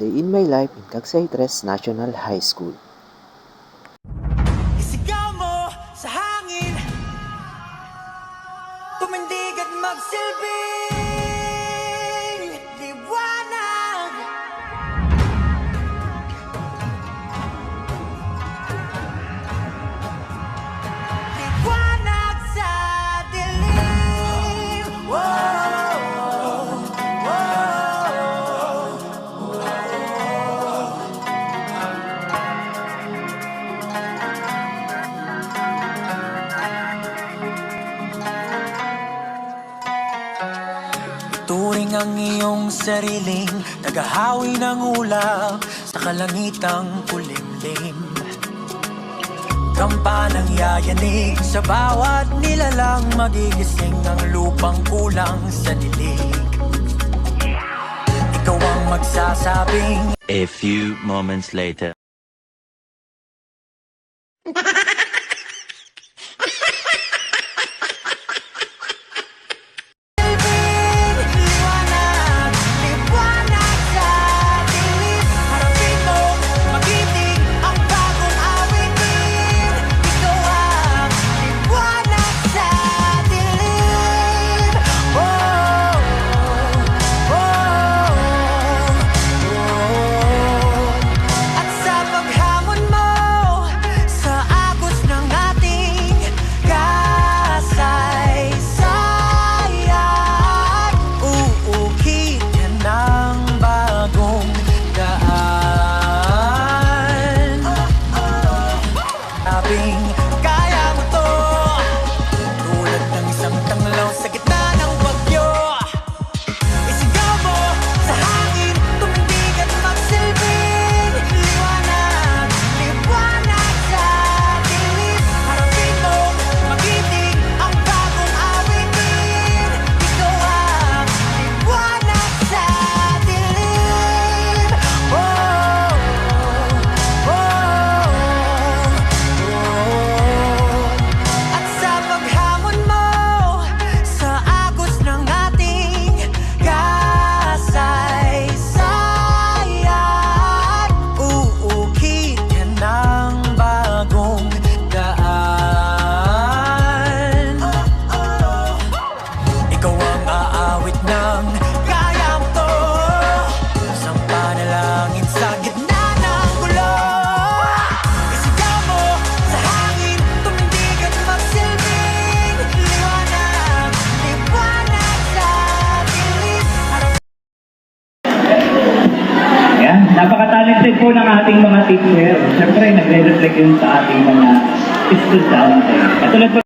Day in my life in Cagsay Tres National High School. Isigaw mo sa hangin, tumindig at magsilbing liwanag. Liwanag sa dilim. Whoa, turing ang iyong sariling tagahawi ng ulap sa kalangitang kulimlim. Kampanang yayanig sa bawat nilalang, magigising ang lupang kulang sa dilig. Ikaw ang magsasabing A few moments later. liwanag, liwanag sa dilim. Harapin mo, magiting ang bagong awitin. Ikaw ang liwanag sa dilim. Oh, oh, oh. At sa paghamon mo sa agos ng ating kasaysayan, uukit yan ng bagong daan. Sabing kaya mo to, tulad ng isang tanglaw sa gitna ng bagyo. Isigaw mo sa hangin, tumindig at magsilbing liwanag, liwanag sa dilim. Harapin mo, magiting ang bagong awitin. Ikaw ang liwanag sa dilim. Oh, oh, oh. At sa paghamon mo sa agos ng ating kasaysayan, uukit yan ng bagong daan. Ikaw ang aawit ng kaya mo to, isang panalangin sa gitna ng gulo. Isigaw mo sa hangin, tumindig at magsilbing liwanag, liwanag sa dilim. Ayan, napaka-talented po ng ating mga teacher. Siyempre, nagre-reflect yun sa ating mga estudyante. Katulad po